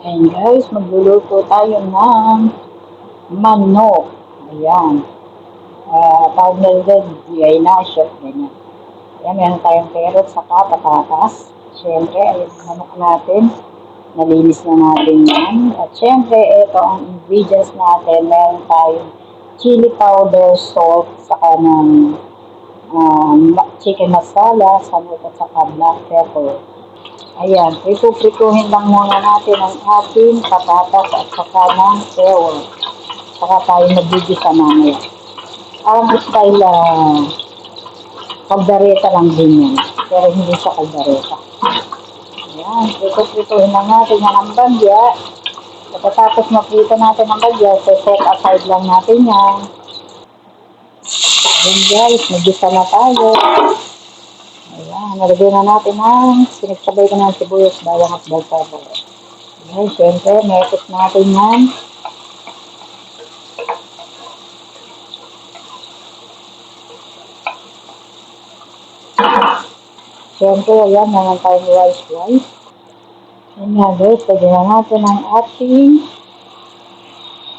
Ayan guys, magluluto tayo ng manok. Ayan. Tawag na rin, GI na, chef, ganyan. Ayan, meron tayong carrot, saka patatas. Siyempre, ayan yung manok natin. Nalinis na natin yan. At siyempre, ito ang ingredients natin. Meron tayong chili powder, salt, saka ng chicken masala, samut at saka black pepper. Ayan, ipuprituhin lang muna natin ang ating patatas at saka ng carrot. Saka tayo nagigisa mamaya. Ang style, kaldareta lang din yan. Pero hindi sa kaldareta. Ayan, ipuprituhin lang natin yan ang bagya. Pagkatapos maprito natin ang bagya, set aside lang natin yan. Ayan guys, nagisa na tayo. Ayan, nalagay na natin ang sinagsabay ko ng sibuyas, bawang at bell pepper. Ayan, syempre, mekos natin yan. Syempre, ayan, naman tayong rice. Ayan nga guys, lagyan na natin ang ating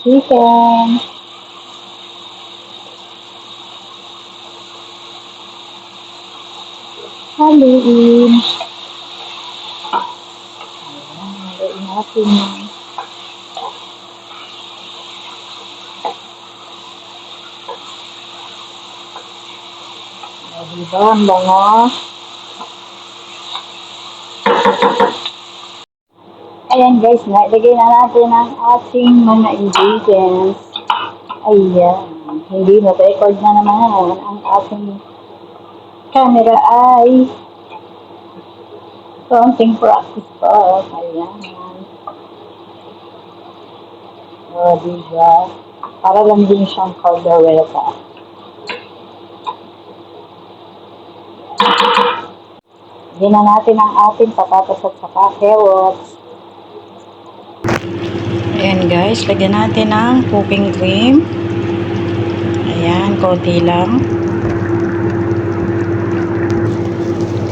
chicken. Haluin. Ayan, haluin natin yan. Diba, ang bango. Ayan guys, ilagay na natin ang ating mga ingredients. Ayan, hindi na-record na naman ang ating camera ay konting practice pa. Ayan. O, diba? Para lang din siyang caldereta. Lagyan na natin ang ating patatas at saka carrots. Ayan guys, lagyan natin ang cooking cream. Ayan, konti lang.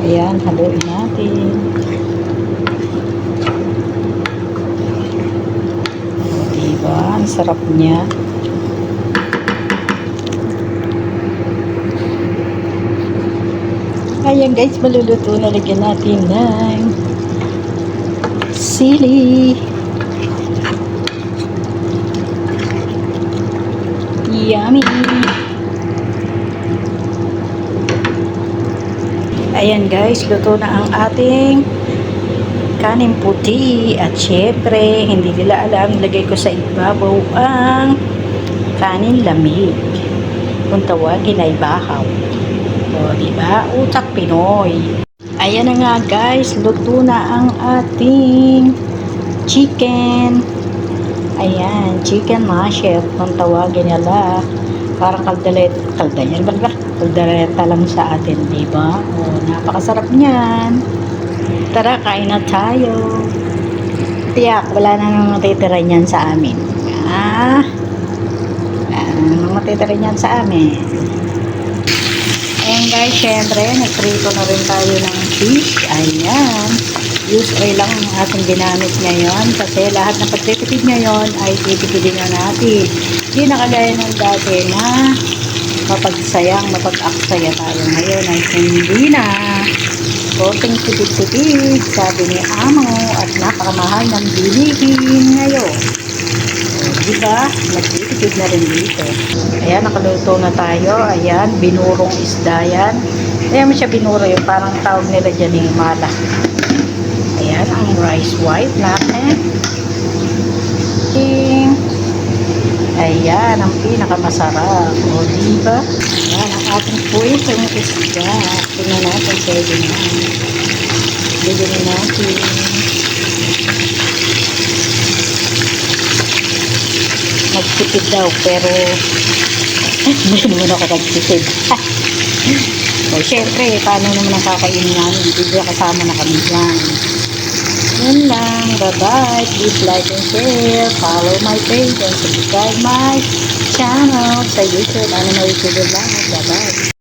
Ayan, haluin natin. O, diba? Ang sarap niya. Ayan guys, maluluto na. Lagyan natin ng sili. Yummy! Ayan guys, luto na ang ating kanin puti. At syempre, hindi nila alam, nilagay ko sa ibabaw ang kanin lamig. Kung tawagin ay bahaw. O, diba? Utak Pinoy. Ayan na nga guys, luto na ang ating chicken. Ayan, chicken mashed. Kung tawagin nila, parang kaldereta lang sa atin, diba? O, napakasarap niyan. Tara, kain na tayo. Tiyak, wala na nang matitira niyan sa amin. Matitira niyan sa amin. Ayan guys, syempre, nagprito na rin tayo ng fish. Ayan. Use oil lang ang ating ginamit ngayon kasi lahat ng pagtitipid ngayon ay titipidin na natin. Hindi na kagaya ng dati na mapag-aksaya tayo ngayon ay hindi na. Konting tipid-tipid, sabi ni Amo, at napakamahal ng bilihin ngayon. Diba? Nagtitipid na rin dito. Ayan, nakaluto na tayo. Ayan, binurong isda yan. Ayan mo siya binuro yung parang tawag nila dyan yung mala. Ayan, ang rice white natin. Ayan, ang pinakamasarap. O, diba? Ayan, ang ating puwitong isda. Tingnan natin, pwede na. Bigyan natin. Magtipid daw, pero hindi naman ako magtipid. O, syempre, paano naman ang kakainin namin? Hindi kasama na kami dyan. Yun lang. Bye-bye. Please like and share. Follow my page and subscribe my channel sa YouTube. Ano na YouTube lang. Bye-bye.